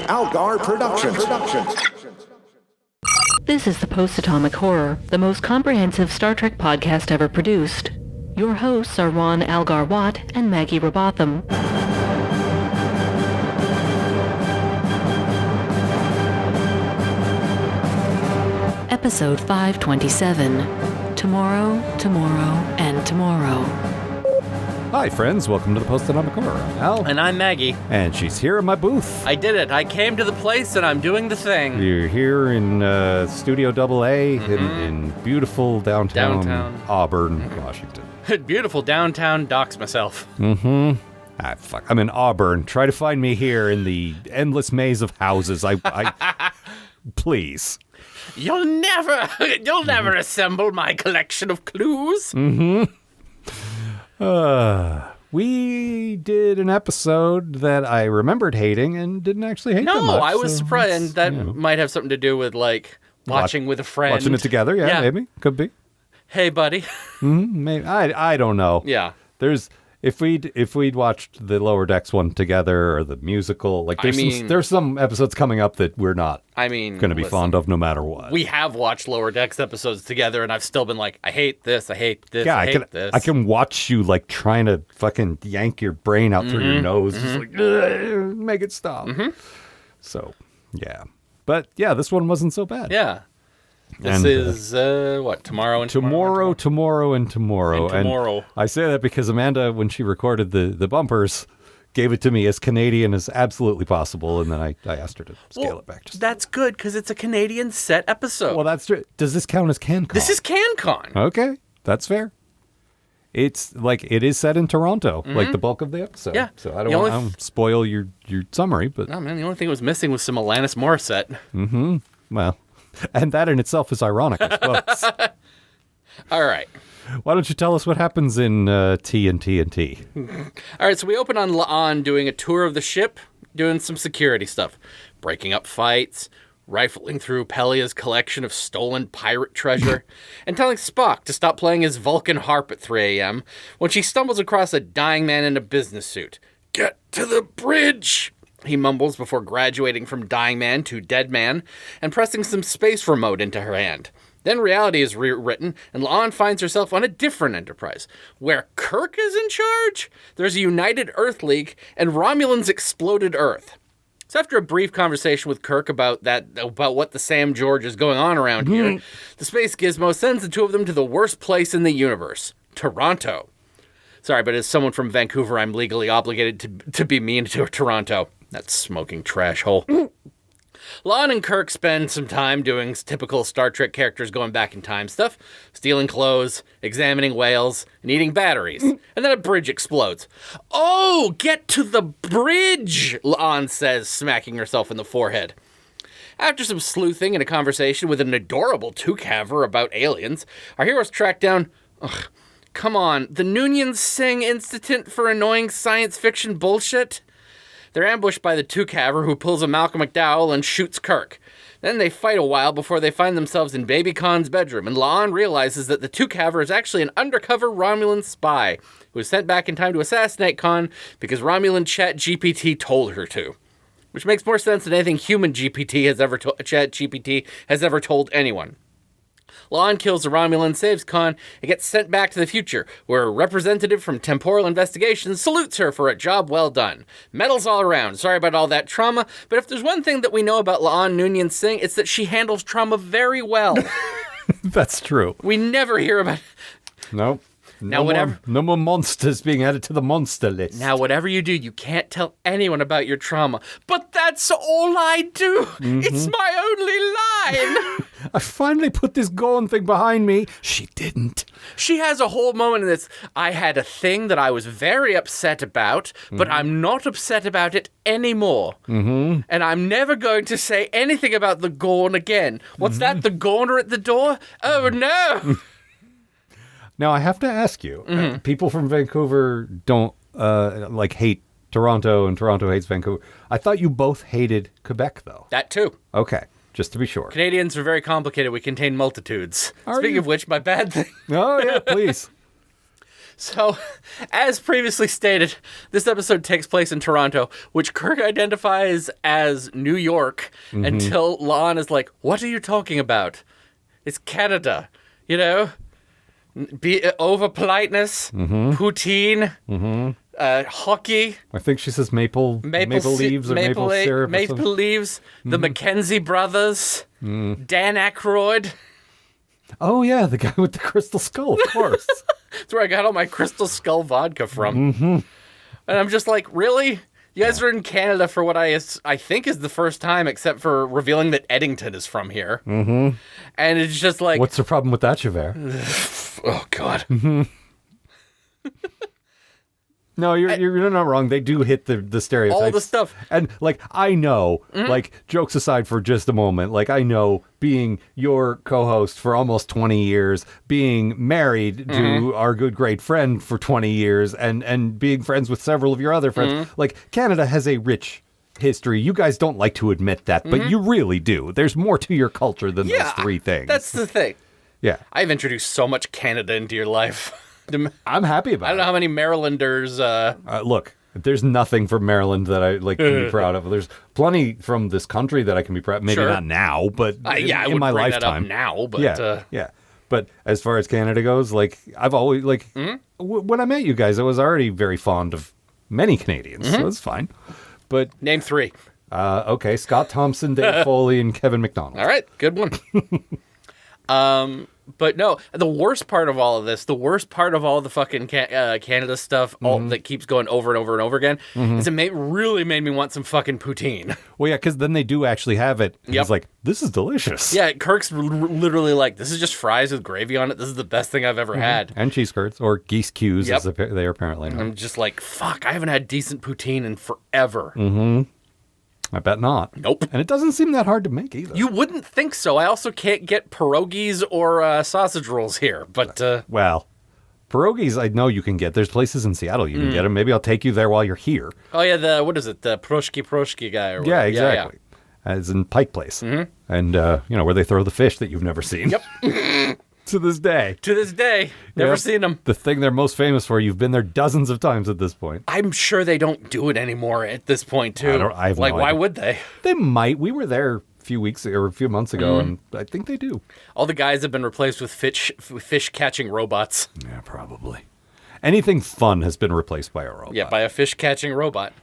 Algar Productions. This is the Post-Atomic Horror, the most comprehensive Star Trek podcast ever produced. Your hosts are Ron Algar Watt and Maggie Robotham. Episode 527. Tomorrow, Tomorrow, and Tomorrow. Hi, friends. Welcome to the Post-Atomic Horror. I'm Al. And I'm Maggie. And she's here in my booth. I did it. I came to the place and I'm doing the thing. You're here in Studio AA in beautiful downtown Auburn, Washington. Beautiful downtown, dox myself. Ah, fuck. I'm in Auburn. Try to find me here in the endless maze of houses. I please. You'll never assemble my collection of clues. We did an episode that I remembered hating and didn't actually hate that much. No, I was so surprised. And that you know. might have something to do with, like, watching with a friend. Watching it together, yeah, maybe. Could be. Hey, buddy. Maybe. I don't know. Yeah. There's if we'd watched the Lower Decks one together or the musical, like there's some episodes coming up that we're not going to be fond of no matter what. We have watched Lower Decks episodes together and I've still been like, I hate this, I hate this, yeah, I hate this. I can watch you like trying to fucking yank your brain out through your nose, just like make it stop. So, yeah. But yeah, this one wasn't so bad. Yeah. This is, what, tomorrow and tomorrow? Tomorrow and tomorrow. And I say that because Amanda, when she recorded the bumpers, gave it to me as Canadian as absolutely possible, and then I asked her to scale it back. That's good, because it's a Canadian set episode. Well, that's true. Does this count as CanCon? This is CanCon. Okay, that's fair. It's like, it is set in Toronto, like the bulk of the episode. Yeah. So I don't want to spoil your summary, but... No, man, the only thing that was missing was some Alanis Morissette. Well... And that in itself is ironic, I suppose. All right. Why don't you tell us what happens in TNT? All right, so we open on La'an doing a tour of the ship, doing some security stuff, breaking up fights, rifling through Pelia's collection of stolen pirate treasure, and telling Spock to stop playing his Vulcan harp at 3 a.m. when she stumbles across a dying man in a business suit. Get to the bridge! He mumbles before graduating from dying man to dead man and pressing some space remote into her hand. Then reality is rewritten, and La'an finds herself on a different Enterprise, where Kirk is in charge. There's a united Earth League, and Romulans exploded Earth. So after a brief conversation with Kirk about what the Sam George is going on around here, the Space Gizmo sends the two of them to the worst place in the universe, Toronto. Sorry, but as someone from Vancouver, I'm legally obligated to be mean to Toronto. That smoking trash hole. La'an and Kirk spend some time doing typical Star Trek characters going back in time stuff, stealing clothes, examining whales, and eating batteries. And then a bridge explodes. Oh, get to the bridge, La'an says, smacking herself in the forehead. After some sleuthing and a conversation with an adorable two-caver about aliens, our heroes track down... Come on, the Noonien Singh Institute for annoying science fiction bullshit? They're ambushed by the two-caver who pulls a Malcolm McDowell and shoots Kirk. Then they fight a while before they find themselves in Baby Khan's bedroom, and La'an realizes that the two-caver is actually an undercover Romulan spy who was sent back in time to assassinate Khan because Romulan ChatGPT told her to. Which makes more sense than anything human ChatGPT has ever told anyone. La'an kills the Romulan, saves Khan, and gets sent back to the future, where a representative from Temporal Investigations salutes her for a job well done. Medals all around. Sorry about all that trauma, but if there's one thing that we know about La'an Noonien Singh, it's that she handles trauma very well. That's true. We never hear about... Nope. No more monsters being added to the monster list. Now, whatever you do, you can't tell anyone about your trauma. But that's all I do. It's my only line. I finally put this Gorn thing behind me. She didn't. She has a whole moment in this. I had a thing that I was very upset about, but I'm not upset about it anymore. And I'm never going to say anything about the Gorn again. What's that? The Gorner at the door? Oh, no. Now, I have to ask you, people from Vancouver don't, hate Toronto, and Toronto hates Vancouver. I thought you both hated Quebec, though. That, too. Okay, just to be sure. Canadians are very complicated. We contain multitudes. Speaking of which, my bad thing. Oh, yeah, please. So, as previously stated, this episode takes place in Toronto, which Kirk identifies as New York until La'an is like, what are you talking about? It's Canada, you know? Be over politeness, poutine, hockey. I think she says maple leaves or maple syrup. Maple leaves, the Mackenzie brothers, Dan Aykroyd. Oh, yeah, the guy with the crystal skull, of course. That's where I got all my Crystal Skull vodka from. And I'm just like, really? You guys are in Canada for what I think is the first time, except for revealing that Eddington is from here. And it's just like... What's the problem with that, Javert? Oh, God. No, you're not wrong. They do hit the stereotypes. All the stuff. And, like, I know, like, jokes aside for just a moment, like, I know being your co-host for almost 20 years, being married to our good, great friend for 20 years, and being friends with several of your other friends, like, Canada has a rich history. You guys don't like to admit that, but you really do. There's more to your culture than those three things. That's the thing. Yeah. I've introduced so much Canada into your life. I'm happy about it. I don't know how many Marylanders... Look, there's nothing from Maryland that I can be proud of. There's plenty from this country that I can be proud of. Maybe not now, but I in my bring lifetime. that up now, but... Yeah. But as far as Canada goes, like, I've always, like, when I met you guys, I was already very fond of many Canadians, so it's fine. But... Name three. Okay, Scott Thompson, Dave Foley, and Kevin McDonald. All right, good one. But no, the worst part of all of this, the worst part of all the fucking Canada stuff that keeps going over and over and over again, is it really made me want some fucking poutine. Well, yeah, because then they do actually have it. And It's like, this is delicious. Yeah, Kirk's literally like, this is just fries with gravy on it. This is the best thing I've ever had. And cheese curds, or geese cues, as they are apparently known. I'm just like, fuck, I haven't had decent poutine in forever. I bet not. Nope. And it doesn't seem that hard to make either. You wouldn't think so. I also can't get pierogies or sausage rolls here, but... Well, pierogies I know you can get. There's places in Seattle you can get them. Maybe I'll take you there while you're here. Oh, yeah, what is it? The Proshki guy or whatever. Yeah, exactly. As in Pike Place. And, where they throw the fish that you've never seen. Yep. To this day. To this day. Never seen them. The thing they're most famous for. You've been there dozens of times at this point. I'm sure they don't do it anymore at this point, too. I have no why idea. would they? They might. We were there a few months ago, and I think they do. All the guys have been replaced with fish-catching robots. Yeah, probably. Anything fun has been replaced by a robot. Yeah, by a fish-catching robot.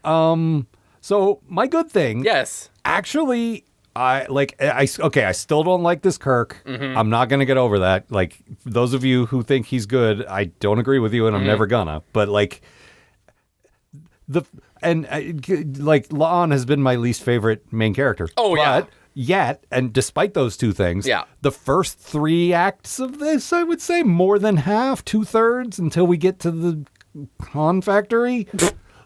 So, my good thing... Yes. Actually... I still don't like this Kirk. I'm not going to get over that. Like, those of you who think he's good, I don't agree with you, and I'm never gonna. But, like, La'an has been my least favorite main character. Oh, yeah. But yet, and despite those two things, the first 3 acts of this, I would say, more than half, 2/3, until we get to the con factory,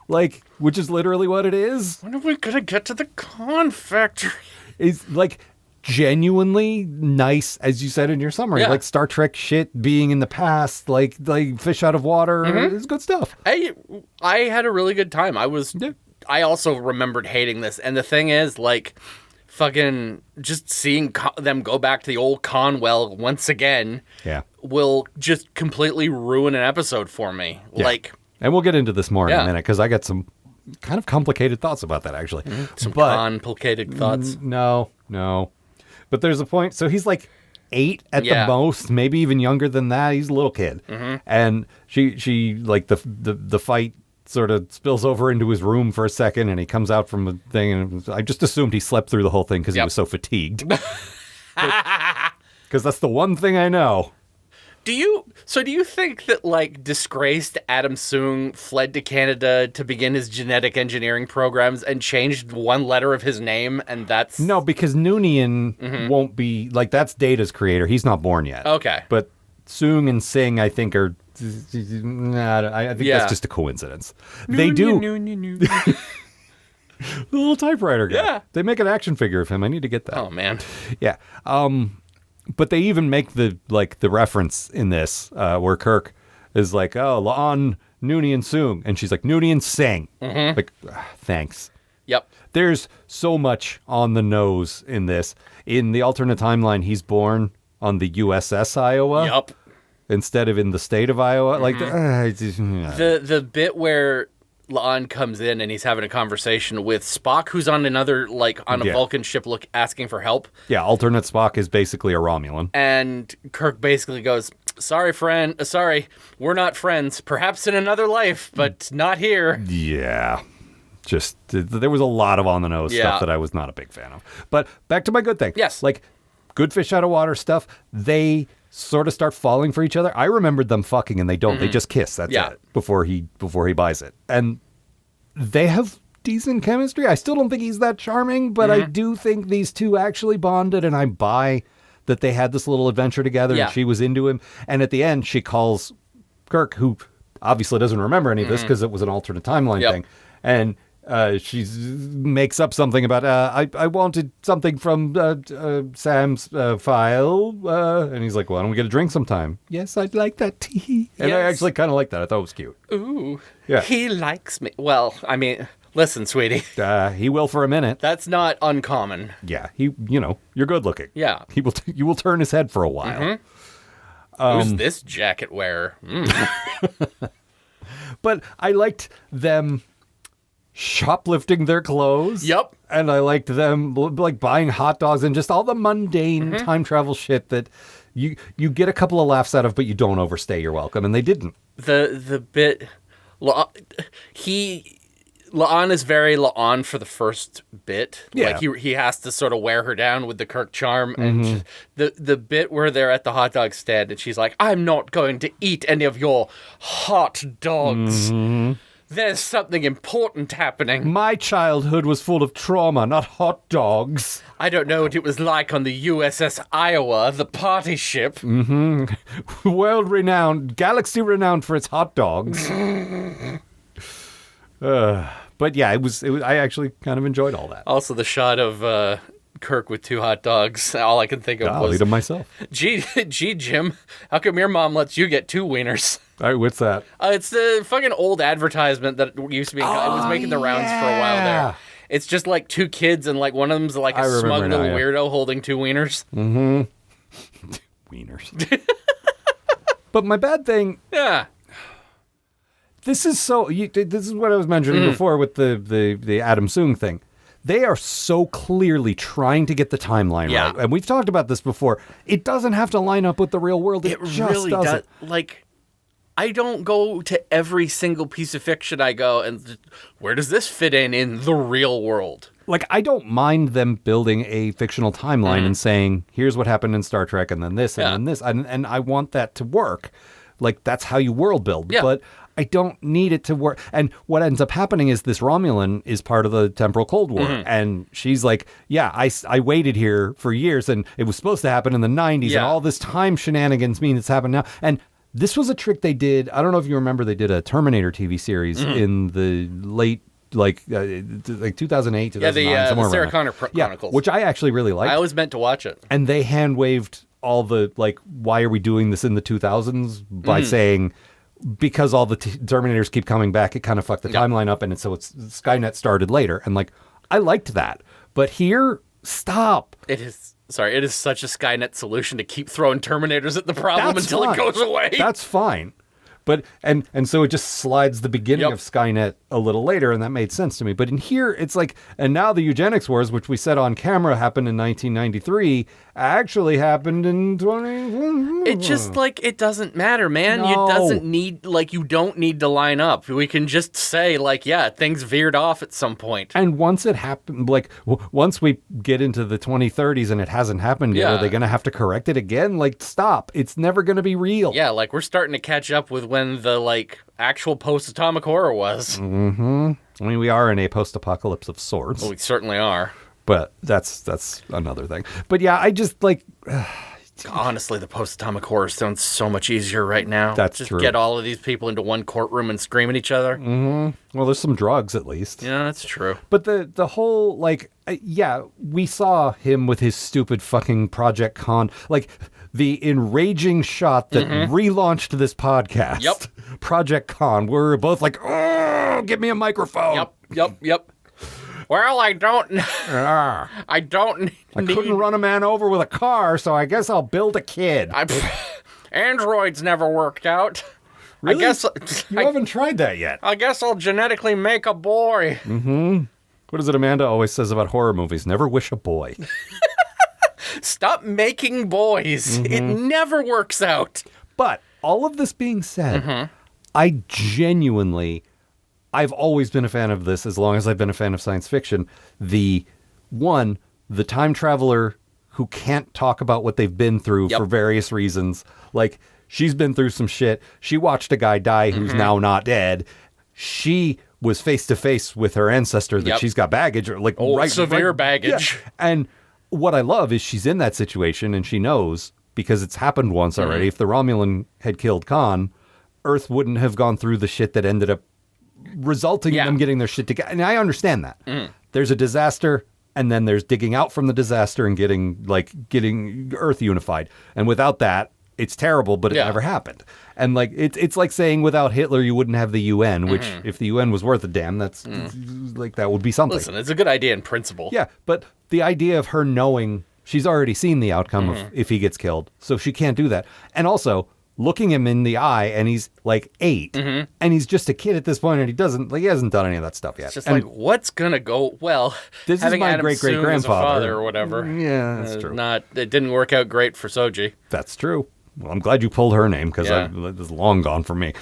like, which is literally what it is. When are we going to get to the con factory? Is like genuinely nice, as you said in your summary, like Star Trek shit being in the past, like fish out of water. It's good stuff. I had a really good time. I also remembered hating this, and the thing is, like, fucking just seeing them go back to the old Conwell once again, will just completely ruin an episode for me. Like, and we'll get into this more in a minute because I got some kind of complicated thoughts about that, actually. Some complicated thoughts. No. But there's a point. So he's like 8 at the most, maybe even younger than that. He's a little kid. And she like the fight sort of spills over into his room for a second, and he comes out from the thing, and I just assumed he slept through the whole thing because he was so fatigued. Because that's the one thing I know. Do you think that, like, disgraced Adam Soong fled to Canada to begin his genetic engineering programs and changed one letter of his name, and that's... No, because Noonien won't be... Like, that's Data's creator. He's not born yet. Okay. But Soong and Singh, I think, are... I think that's just a coincidence. They do... The little typewriter guy. Yeah. They make an action figure of him. I need to get that. Oh, man. Yeah. But they even make the reference in this where Kirk is like, oh, La'an, Noonien Soong. And she's like, Noonien Singh. Like, thanks. Yep. There's so much on the nose in this. In the alternate timeline, he's born on the USS Iowa. Yep. instead of in the state of Iowa. Like, The bit where La'an comes in and he's having a conversation with Spock, who's on another, like, on a Yeah. Vulcan ship asking for help. yeah, alternate Spock is basically a Romulan. And Kirk basically goes, sorry, friend. Sorry, we're not friends. Perhaps in another life, but not here. Yeah. Just, there was a lot of on-the-nose Yeah. stuff that I was not a big fan of. But back to my good thing. Yes. Like, good fish out of water stuff, they sort of start falling for each other. I remembered them fucking, and they don't. They just kiss. That's Yeah. it. Before he buys it. And they have decent chemistry. I still don't think he's that charming, but I do think these two actually bonded, and I buy that they had this little adventure together, Yeah. and she was into him. And at the end, she calls Kirk, who obviously doesn't remember any of this because it was an alternate timeline Yep. thing. And she makes up something about, I wanted something from Sam's file. And he's like, well, why don't we get a drink sometime? Yes, I'd like that tea. And I Yes. actually kind of like that. I thought it was cute. Ooh, Yeah. he likes me. Well, I mean, listen, sweetie, He will for a minute. that's not uncommon. Yeah, you're good looking. Yeah. You will turn his head for a while. Who's this jacket wearer? But I liked them shoplifting their clothes. Yep. And I liked them like buying hot dogs and just all the mundane time travel shit that you get a couple of laughs out of, but you don't overstay your welcome. And they didn't. The bit, La'an is very La'an for the first bit. Yeah. Like he has to sort of wear her down with the Kirk charm. And the bit where they're at the hot dog stand and she's like, I'm not going to eat any of your hot dogs. There's something important happening. My childhood was full of trauma, not hot dogs. I don't know what it was like on the USS Iowa, the party ship. World renowned, galaxy renowned for its hot dogs. But yeah, it was. I actually kind of enjoyed all that. Also, the shot of Kirk with 2 hot dogs. All I can think of I'll was, eat them myself. gee, Jim, how come your mom lets you get 2 wieners? All right, what's that? It's the fucking old advertisement that used to be. It was making the rounds for a while yeah. there. It's just like 2 kids, and like one of them's like I a remember smug now, little yeah. weirdo holding 2 wieners. Wieners. But my bad thing. Yeah. This is this is what I was mentioning before with the Adam Soong thing. They are so clearly trying to get the timeline Yeah. right. And we've talked about this before. It doesn't have to line up with the real world. It just really doesn't. does. Like, I don't go to every single piece of fiction I go and where does this fit in the real world? Like, I don't mind them building a fictional timeline and saying, here's what happened in Star Trek and then this and Yeah. then this. And I want that to work. Like, that's how you world build. Yeah. But I don't need it to work. And what ends up happening is this Romulan is part of the temporal Cold War. And she's like, yeah, I waited here for years and it was supposed to happen in the 90s. And Yeah. all this time shenanigans mean it's happened now. And this was a trick they did. I don't know if you remember, they did a Terminator TV series in the late, like 2008, 2009, Yeah, the somewhere Sarah around Connor there. Yeah, Chronicles. which I actually really liked. I was meant to watch it. And they hand waved all the, like, why are we doing this in the 2000s by saying, because all the Terminators keep coming back, it kind of fucked the timeline up. And so Skynet started later. And like, I liked that. But here, stop. It is such a Skynet solution to keep throwing Terminators at the problem That's until fine. it goes away. That's fine. But and so it just slides the beginning Yep. of Skynet a little later, and that made sense to me. But in here, it's like, and now the eugenics wars, which we said on camera happened in 1993, actually happened in 20. It just, like, it doesn't matter, man. No. You doesn't need, like, you don't need to line up. We can just say, like, yeah, things veered off at some point. And once it happened, like, once we get into the 2030s and it hasn't happened yet, Yeah. are they going to have to correct it again? Like, stop. It's never going to be real. Yeah, like, we're starting to catch up with when the, like, actual post-atomic horror was. I mean, we are in a post-apocalypse of sorts, Well, we certainly are. but that's another thing. But yeah, I just, like... Honestly, the post-atomic horror sounds so much easier right now. That's just true. get all of these people into one courtroom and scream at each other. Well, there's some drugs at least. Yeah, that's true. But the whole, like, yeah, we saw him with his stupid fucking Project Con. Like, the enraging shot that relaunched this podcast. Yep. Project Con. We're both like, oh, give me a microphone. Yep. Well, I don't Ah, I don't I need... couldn't run a man over with a car, so I guess I'll build a kid. Androids never worked out. Really? I guess You haven't tried that yet. I guess I'll genetically make a boy. What is it Amanda always says about horror movies? Never wish a boy. Stop making boys. It never works out. But all of this being said, I genuinely, I've always been a fan of this as long as I've been a fan of science fiction. The time traveler who can't talk about what they've been through for various reasons. Like, she's been through some shit. She watched a guy die who's now not dead. She was face to face with her ancestor that she's got baggage, or like severe baggage. Yeah. And what I love is she's in that situation and she knows, because it's happened once already. If the Romulan had killed Khan, Earth wouldn't have gone through the shit that ended up resulting in them getting their shit together. And I understand that. There's a disaster, and then there's digging out from the disaster and getting Earth unified. And without that, it's terrible, but it never happened. And like it's like saying without Hitler you wouldn't have the UN, which if the UN was worth a damn, that's like that would be something. Listen, it's a good idea in principle. Yeah, but the idea of her knowing she's already seen the outcome of if he gets killed, so she can't do that. And also looking him in the eye, and he's like 8, and he's just a kid at this point, and he hasn't done any of that stuff yet. It's just and like, what's gonna go well? This is having my Adam great-great-grandfather. Soong as a father or whatever. Yeah, that's true. It didn't work out great for Soji. That's true. Well, I'm glad you pulled her name, because Yeah. it was long gone for me.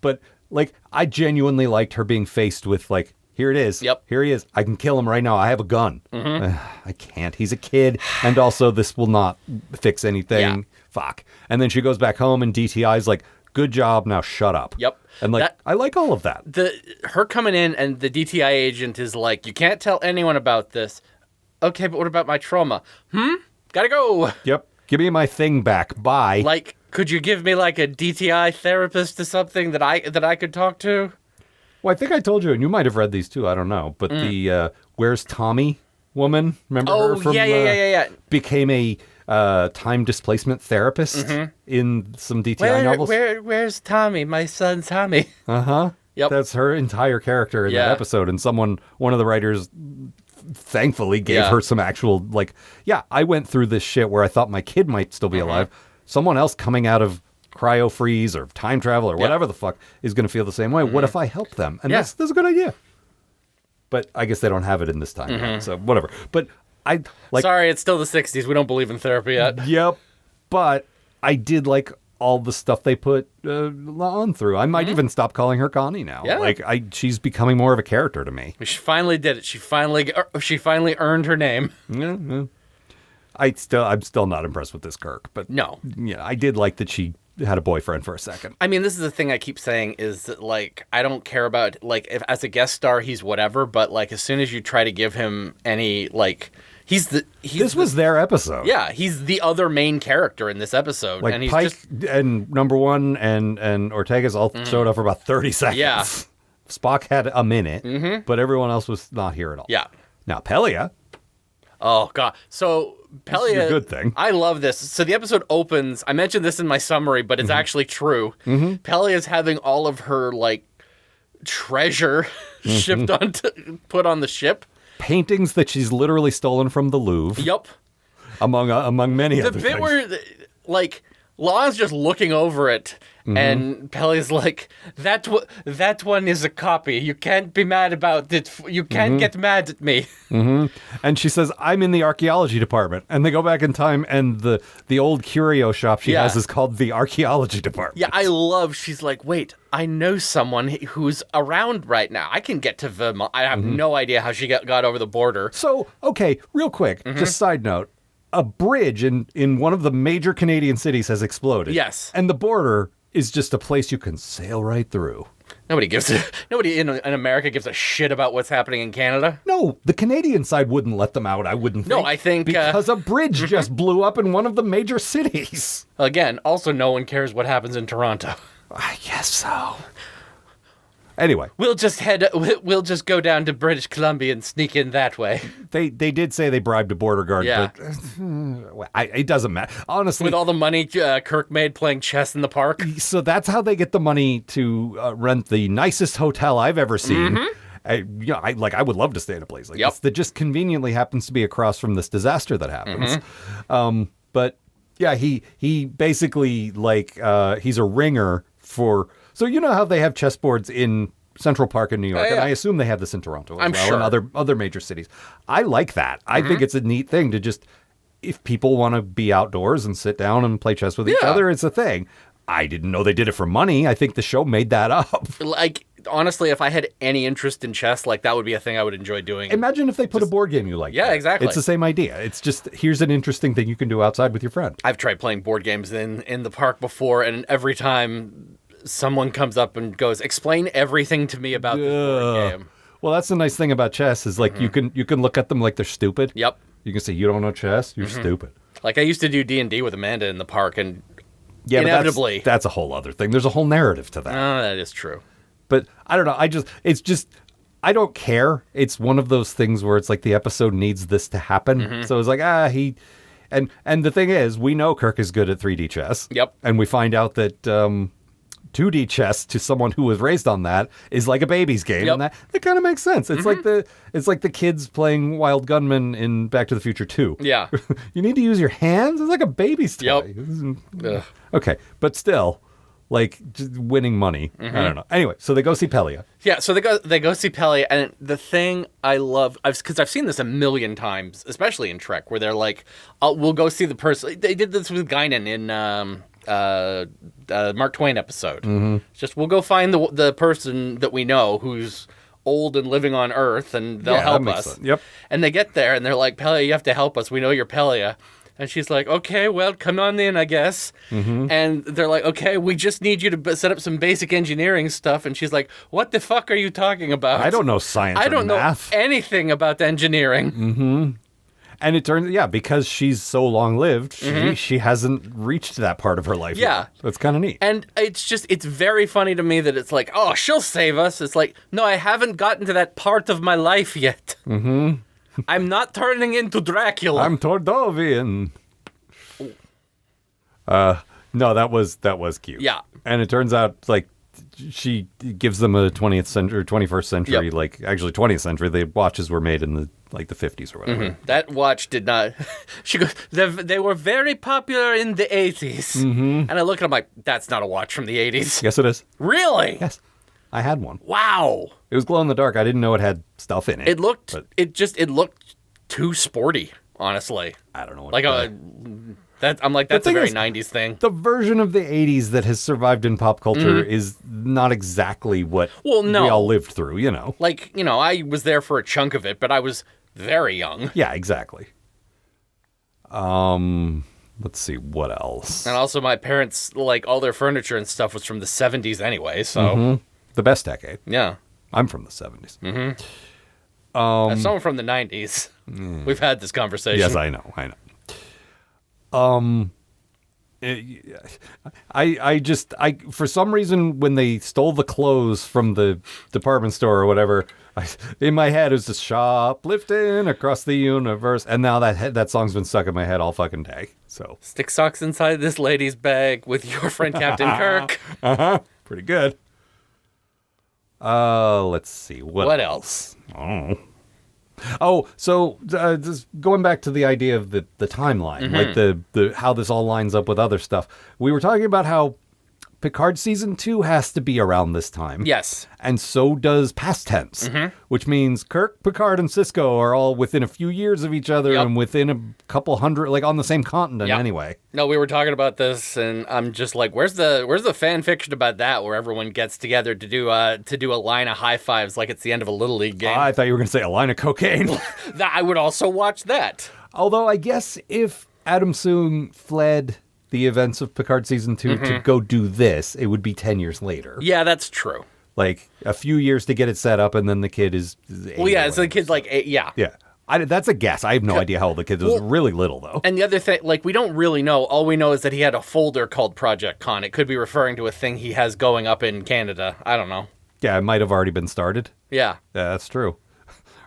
But like, I genuinely liked her being faced with like, here it is. Yep. Here he is. I can kill him right now. I have a gun. I can't. He's a kid. And also, this will not fix anything. Yeah. Fuck. And then she goes back home, and DTI's like, good job. Now shut up. Yep. And like, I like all of that. Her coming in and the DTI agent is like, you can't tell anyone about this. Okay, but what about my trauma? Gotta go. Yep. Give me my thing back. Bye. Like, could you give me like a DTI therapist or something that I could talk to? Well, I think I told you, and you might have read these too. I don't know. But the Where's Tommy woman, remember her from yeah. became a time displacement therapist in some DTI novels. Where's Tommy? My son Tommy. Yep. That's her entire character in that episode. And one of the writers, thankfully gave her some actual, like, I went through this shit where I thought my kid might still be alive. Someone else coming out of cryo freeze or time travel or whatever the fuck is going to feel the same way. What if I help them? And that's a good idea. But I guess they don't have it in this time yet, so whatever. But I like. Sorry, it's still the 60s. We don't believe in therapy yet. Yep. But I did like all the stuff they put on through. I might even stop calling her Connie now. Yeah. Like she's becoming more of a character to me. She finally did it. She finally earned her name. Yeah. I'm still not impressed with this Kirk, but No. Yeah, I did like that she had a boyfriend for a second. I mean, this is the thing I keep saying is that, like, I don't care about, like, if as a guest star he's whatever, but like as soon as you try to give him any, like, This was their episode. Yeah, he's the other main character in this episode, Like and he's Pike just and Number One and Ortega's all showed up for about 30 seconds. Yeah. Spock had a minute, but everyone else was not here at all. yeah. Now Pelia, Oh god. So Pelia, is a good thing. I love this. So the episode opens. I mentioned this in my summary, but it's actually true. Pelia's having all of her like treasure put on the ship. paintings that she's literally stolen from the Louvre, Yup. among many The other bit things. where like Lana's just looking over it, and Pelia's like, that one is a copy. You can't be mad about it. You can't get mad at me. And she says, I'm in the archaeology department. And they go back in time, and the old curio shop she has is called the archaeology department. Yeah, I love, she's like, wait, I know someone who's around right now. I can get to Vermont. I have no idea how she got over the border. So, okay, real quick, just side note. A bridge in one of the major Canadian cities has exploded. Yes. And the border is just a place you can sail right through. Nobody in America gives a shit about what's happening in Canada. No, the Canadian side wouldn't let them out, I wouldn't think. No, I think... because a bridge just blew up in one of the major cities. Again, also no one cares what happens in Toronto. I guess so. Anyway, We'll just go down to British Columbia and sneak in that way. they did say they bribed a border guard, Yeah. but it doesn't matter. Honestly, With all the money Kirk made playing chess in the park. so that's how they get the money to rent the nicest hotel I've ever seen. I would love to stay in a place like this that just conveniently happens to be across from this disaster that happens. But Yeah, he basically like he's a ringer for. So you know how they have chessboards in Central Park in New York, and I assume they have this in Toronto as I'm well, sure. and other major cities. I like that. I think it's a neat thing to just, if people want to be outdoors and sit down and play chess with each Yeah. other, it's a thing. I didn't know they did it for money. I think the show made that up. Like, honestly, if I had any interest in chess, like, that would be a thing I would enjoy doing. Imagine if they put a board game you like. Yeah, there. exactly. It's the same idea. It's just, here's an interesting thing you can do outside with your friend. I've tried playing board games in the park before, and every time someone comes up and goes, explain everything to me about this board game. Well, that's the nice thing about chess is like you can look at them like they're stupid. Yep. You can say, you don't know chess? You're stupid. Like, I used to do D&D with Amanda in the park, and Yeah, but inevitably. that's a whole other thing. There's a whole narrative to that. That is true. But I don't know. I don't care. It's one of those things where it's like the episode needs this to happen. So it's like, and the thing is, we know Kirk is good at 3D chess. Yep. And we find out that 2D chess to someone who was raised on that is like a baby's game. Yep. And that kind of makes sense. It's like the kids playing Wild Gunman in Back to the Future 2. Yeah. You need to use your hands? It's like a baby's toy. Ugh. Okay, but still, like just winning money. I don't know. Anyway, so they go see Pelia. Yeah, so they go see Pele, and the thing I love, because I've seen this a million times, especially in Trek, where they're like, we'll go see the person. They did this with Guinan in Mark Twain episode. It's just, we'll go find the person that we know who's old and living on Earth, and they'll Yeah, that help makes us. sense. Yep. And they get there, and they're like, Pelia, you have to help us. We know you're Pelia. And she's like, okay, well, come on in, I guess. And they're like, okay, we just need you to set up some basic engineering stuff. And she's like, what the fuck are you talking about? I don't know science I or don't math. know anything about engineering. And it turns, because she's so long lived, she hasn't reached that part of her life. Yeah. yet. That's kind of neat. And it's very funny to me that it's like, oh, she'll save us. It's like, no, I haven't gotten to that part of my life yet. I'm not turning into Dracula. I'm Tordovian. No, that was cute. Yeah. And it turns out, like, she gives them a 20th century, 21st century, Yep. like, actually 20th century. The watches were made in the 50s or whatever. That watch did not. She goes, they were very popular in the 80s. And I look at him like, that's not a watch from the 80s. Yes, it is. Really? Yes. I had one. Wow. It was glow in the dark. I didn't know it had stuff in it. It looked, but it looked too sporty, honestly. I don't know what Like I'm like, that's a thing very is, 90s thing. the version of the 80s that has survived in pop culture is not exactly what Well, no. we all lived through, you know? Like, I was there for a chunk of it, but I was very young. Yeah, exactly. Let's see, what else? And also my parents, like, all their furniture and stuff was from the 70s anyway, so, The best decade. yeah. I'm from the 70s. As someone from the 90s, we've had this conversation. Yes, I know. I for some reason, when they stole the clothes from the department store or whatever, in my head it was just shoplifting across the universe, and now that song's been stuck in my head all fucking day. So Stick socks inside this lady's bag with your friend Captain Kirk. pretty good. Let's see What else? So just going back to the idea of the timeline, like the how this all lines up with other stuff. We were talking about how Picard season 2 has to be around this time. Yes. And so does past tense, which means Kirk, Picard, and Sisko are all within a few years of each other Yep. and within a couple hundred, like on the same continent Yep. anyway. No, we were talking about this, and I'm just like, where's the fan fiction about that, where everyone gets together to do a line of high fives like it's the end of a Little League game? I thought you were going to say a line of cocaine. I would also watch that. Although I guess if Adam Soong fled the events of Picard season 2 to go do this, it would be 10 years later. Yeah, that's true. Like a few years to get it set up, and then the kid is Well, yeah, so the kid's like, yeah. Yeah. That's a guess. I have no idea how old the kid is. Really little, though. And the other thing, like, we don't really know. All we know is that he had a folder called Project Con. It could be referring to a thing he has going up in Canada. I don't know. Yeah, it might have already been started. Yeah. Yeah, that's true.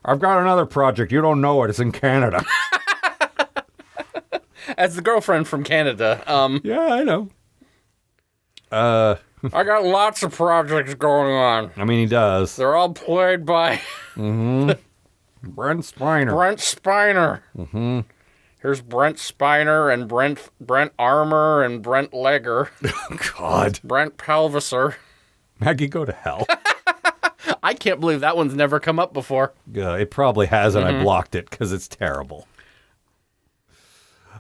I've got another project. You don't know it. It's in Canada. As the girlfriend from Canada, Yeah, I know. I got lots of projects going on. I mean, he does. They're all played by Brent Spiner. Brent Spiner. Mm-hmm. Here's Brent Spiner and Brent Armour and Brent Legger. God. Brent Pelviser. Maggie, go to hell. I can't believe that one's never come up before. It probably has, and I blocked it because it's terrible.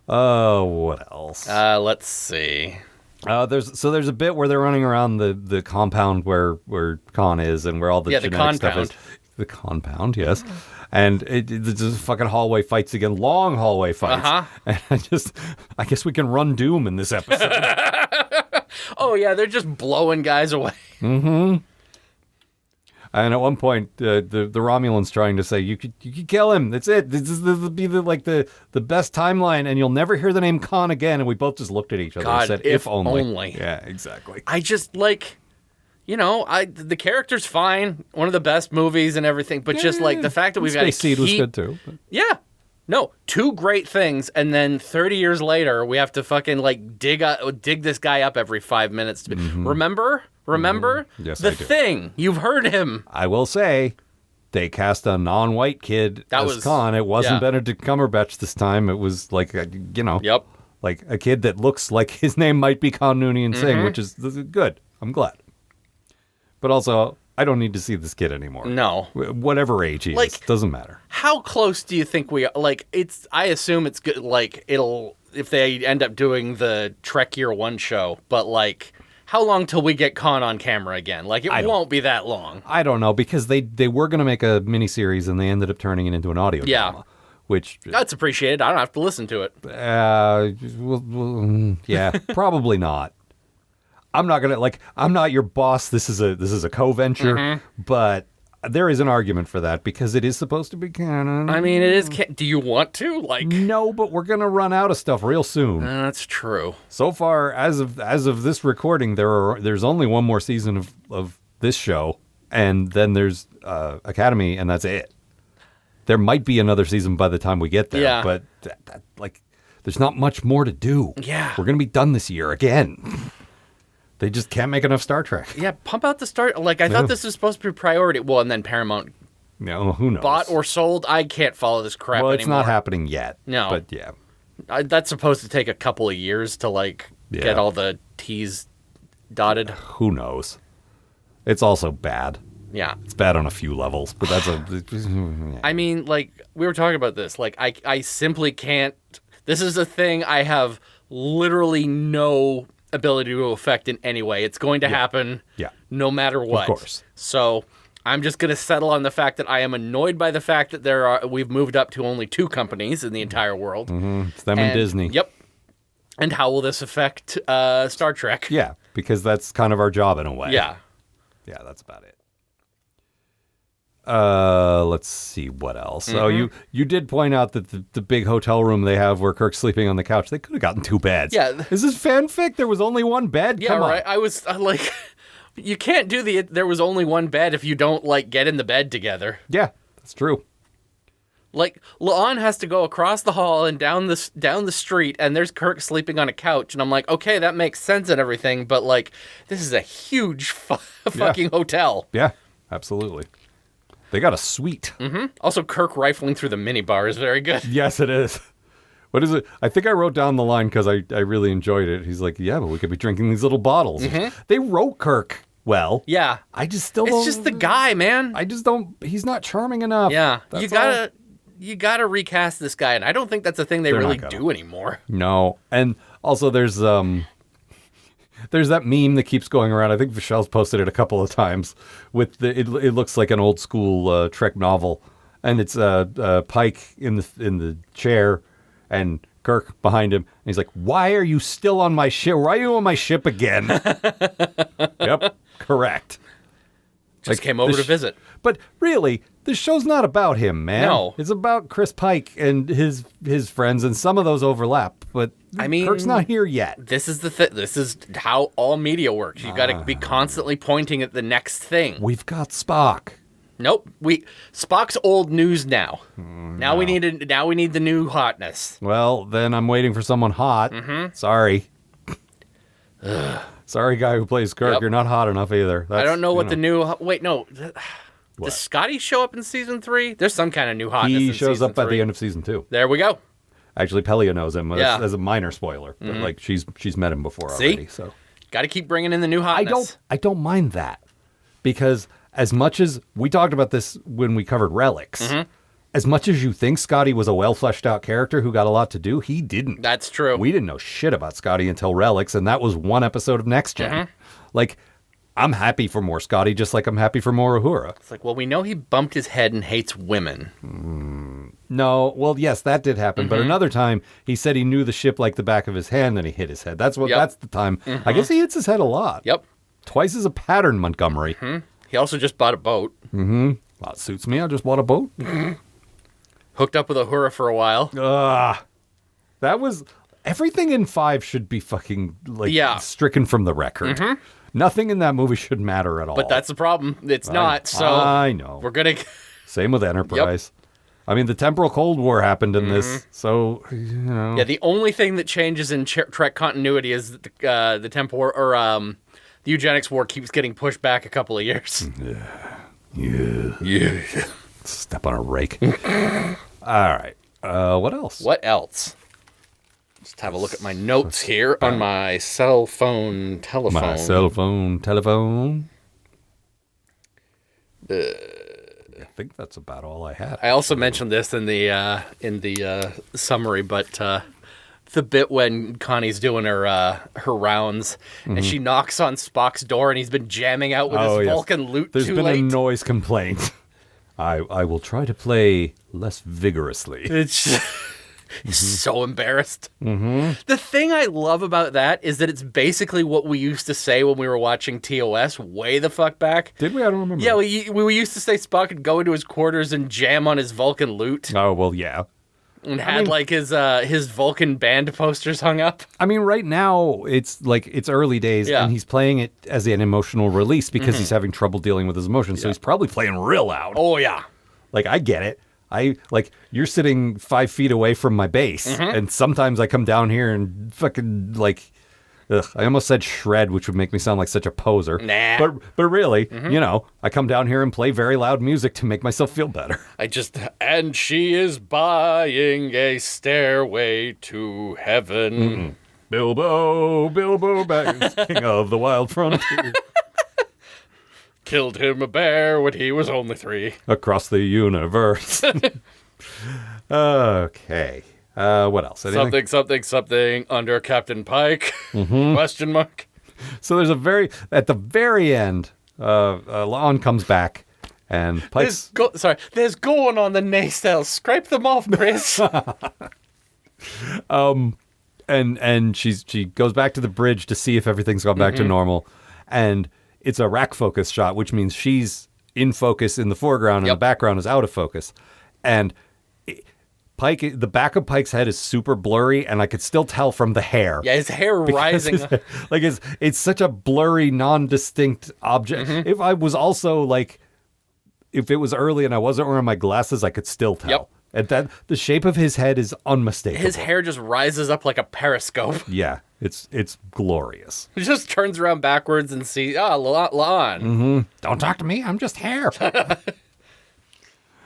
Oh, what else? Let's see. There's a bit where they're running around the compound where Khan is and where all the genetic stuff is. The compound, yes. And it's just fucking hallway fights again, long hallway fights. And I guess we can run Doom in this episode. Oh yeah, they're just blowing guys away. Mm-hmm. And at one point, the Romulan's trying to say, you could kill him. That's it. This will be the best timeline, and you'll never hear the name Khan again. And we both just looked at each other and said, if only. Yeah, exactly. I just the character's fine. One of the best movies and everything, but just the fact that we've got Space Seed was good too. Yeah. No, two great things, and then 30 years later, we have to fucking dig this guy up every 5 minutes. Remember? Yes, the I do. Thing. You've heard him. I will say, they cast a non-white kid as Khan. It wasn't Benedict Cumberbatch this time. It was like a kid that looks like his name might be Khan Noonien Singh, which is good. I'm glad. But also, I don't need to see this kid anymore. No. Whatever age he is, doesn't matter. How close do you think we are? I assume it's good. If they end up doing the Trek Year One show, but how long till we get Khan on camera again? It won't be that long. I don't know, because they were going to make a miniseries and they ended up turning it into an audio drama. Which that's appreciated. I don't have to listen to it. Probably not. I'm not gonna I'm not your boss. This is a co-venture, but there is an argument for that because it is supposed to be canon. I mean, it is. Do you want to No, but we're gonna run out of stuff real soon. That's true. So far, as of this recording, there's only one more season of this show, and then there's Academy, and that's it. There might be another season by the time we get there, but there's not much more to do. Yeah, we're gonna be done this year again. They just can't make enough Star Trek. Yeah, pump out the Star... I thought this was supposed to be priority. Well, and then Paramount... No, who knows? Bought or sold? I can't follow this crap anymore. Well, it's not happening yet. No. But yeah. That's supposed to take a couple of years to, get all the T's dotted. Who knows? It's also bad. Yeah. It's bad on a few levels, but that's I mean, we were talking about this. I simply can't... This is a thing I have literally no ability to affect in any way. It's going to happen no matter what. Of course. So I'm just going to settle on the fact that I am annoyed by the fact that we've moved up to only 2 companies in the entire world. Mm-hmm. It's them and Disney. Yep. And how will this affect Star Trek? Yeah, because that's kind of our job in a way. Yeah. Yeah, that's about it. Let's see what else. Oh, you did point out that the big hotel room they have where Kirk's sleeping on the couch, they could have gotten 2 beds. Yeah. Is this fanfic? There was only 1 bed? Yeah, Come on. right. I was you can't do there was only 1 bed if you don't get in the bed together. Yeah, that's true. La'an has to go across the hall and down the street, and there's Kirk sleeping on a couch, and I'm like, okay, that makes sense and everything, but this is a huge fucking hotel. Yeah, absolutely. They got a suite. Mm-hmm. Also, Kirk rifling through the minibar is very good. Yes, it is. What is it? I think I wrote down the line because I really enjoyed it. He's like, yeah, but we could be drinking these little bottles. Mm-hmm. They wrote Kirk well. Yeah. I just still It's just the guy, man. I just don't... He's not charming enough. Yeah. You gotta recast this guy, and I don't think that's a thing they're really do anymore. No. And also there's that meme that keeps going around. I think Michelle's posted it a couple of times. With it looks like an old school Trek novel, and it's Pike in the chair, and Kirk behind him. And he's like, "Why are you still on my ship? Why are you on my ship again?" Yep, correct. Just came over to visit. But really, this show's not about him, man. No. It's about Chris Pike and his friends, and some of those overlap. But I mean, Kirk's not here yet. This is this is how all media works. You got to be constantly pointing at the next thing. We've got Spock. Nope. Spock's old news now. Now we need the new hotness. Well, then I'm waiting for someone hot. Mm-hmm. Sorry. Sorry, guy who plays Kirk. Yep. You're not hot enough either. I don't know what the new... Wait, no. Does Scotty show up in season 3? There's some kind of new hotness in season 3. He shows up at the end of season 2. There we go. Actually, Pelia knows him Yeah. as a minor spoiler. But like she's met him before See? already. So Got to keep bringing in the new hotness. I don't mind that because as much as we talked about this when we covered Relics, as much as you think Scotty was a well fleshed out character who got a lot to do, he didn't. That's true. We didn't know shit about Scotty until Relics, and that was one episode of Next Gen. Like, I'm happy for more Scotty, just like I'm happy for more Uhura. It's like, well, we know he bumped his head and hates women. No, well, yes, that did happen, but another time he said he knew the ship like the back of his hand, and he hit his head. That's the time. I guess he hits his head a lot. Yep. Twice as a pattern, Montgomery. He also just bought a boat. Well, it suits me. I just bought a boat. Hooked up with Uhura for a while. That was everything in 5 should be fucking like stricken from the record. Nothing in that movie should matter at all. But that's the problem. It's not. So I know. we're gonna. Same with Enterprise. I mean, the temporal Cold War happened in this, so you know. Yeah, the only thing that changes in Trek continuity is that the temporal or the eugenics war keeps getting pushed back a couple of years. Yeah. Step on a rake. All right. What else? What else? Just have a look at my notes here on my cell phone telephone. My cell phone telephone. I think that's about all I had. I also mentioned this in the summary, but the bit when Connie's doing her rounds and she knocks on Spock's door and he's been jamming out with his Vulcan loot There's too been late. a noise complaint. I will try to play less vigorously. It's he's so embarrassed. The thing I love about that is that it's basically what we used to say when we were watching TOS way the fuck back. Did we? I don't remember. Yeah, we used to say Spock would go into his quarters and jam on his Vulcan loot Oh, well, yeah. and had like his Vulcan band posters hung up. I mean, right now, it's like, it's early days, Yeah. and he's playing it as an emotional release because he's having trouble dealing with his emotions, so he's probably playing real loud. Oh, yeah. Like, I get it. You're sitting 5 feet away from my base, and sometimes I come down here and fucking, like, I almost said shred, which would make me sound like such a poser. Nah. But really, you know, I come down here and play very loud music to make myself feel better. And she is buying a stairway to heaven. Bilbo Baggins, king of the wild frontier. Killed him a bear when he was only 3. Across the universe. Okay. What else? Anything? Something under Captain Pike? Question mark. So there's at the very end, Lon comes back and Pike's... There's going on the nacelles. Scrape them off, Chris. and she goes back to the bridge to see if everything's gone back to normal. And it's a rack focus shot, which means she's in focus in the foreground and the background is out of focus. And Pike, the back of Pike's head is super blurry, and I could still tell from the hair. Yeah, his hair rising. It's such a blurry, non-distinct object. If I was also like, if it was early and I wasn't wearing my glasses, I could still tell. Yep. And that the shape of his head is unmistakable. His hair just rises up like a periscope. Yeah, it's glorious. He just turns around backwards and sees, Lon. Don't talk to me. I'm just hair.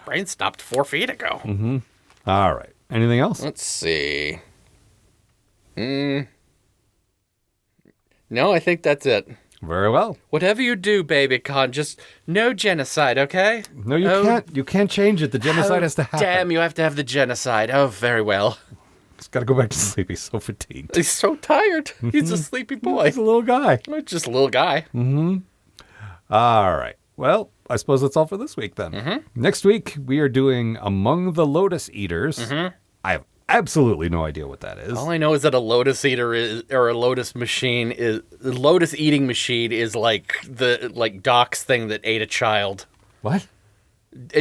Brain stopped 4 feet ago. All right. Anything else? Let's see. No, I think that's it. Very well. Whatever you do, baby Con, just no genocide, okay? No, you can't. You can't change it. The genocide has to happen. Damn, you have to have the genocide. Oh, very well. He's got to go back to sleep. He's so fatigued. He's so tired. He's a sleepy boy. He's a little guy. He's just a little guy. All right. Well, I suppose that's all for this week then. Next week, we are doing Among the Lotus Eaters. I have absolutely no idea what that is. All I know is that a lotus eater is, or a lotus machine is, the lotus eating machine is like Doc's thing that ate a child. What?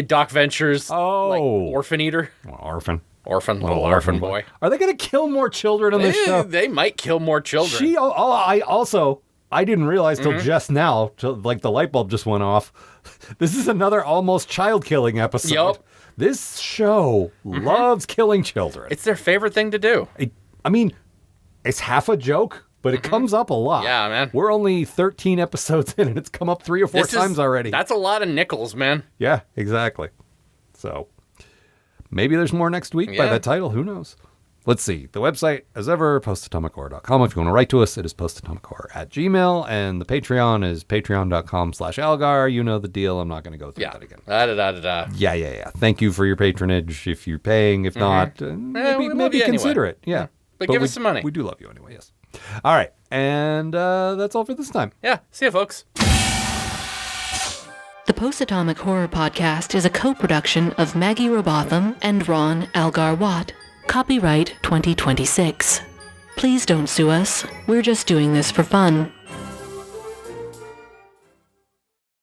Doc Ventures. Oh. Like orphan eater. Orphan. Little orphan boy. Are they going to kill more children on this show? They might kill more children. I didn't realize till just now, till like the light bulb just went off. This is another almost child killing episode. Yup. This show loves killing children. It's their favorite thing to do. I mean, it's half a joke, but it comes up a lot. Yeah, man. We're only 13 episodes in, and it's come up 3 or 4 times already. That's a lot of nickels, man. Yeah, exactly. So maybe there's more next week by Yeah. that title. Who knows? let's see. The website, as ever, postatomichorror.com. If you want to write to us, it is postatomichorror@gmail.com. And the Patreon is patreon.com/Algar. You know the deal. I'm not going to go through that again. Yeah. Thank you for your patronage if you're paying. If not, maybe consider it. Yeah. But give us some money. We do love you anyway, yes. All right. And that's all for this time. Yeah. See you, folks. The Post-Atomic Horror Podcast is a co-production of Maggie Robotham and Ron Algar Watt. Copyright 2026. Please don't sue us. We're just doing this for fun.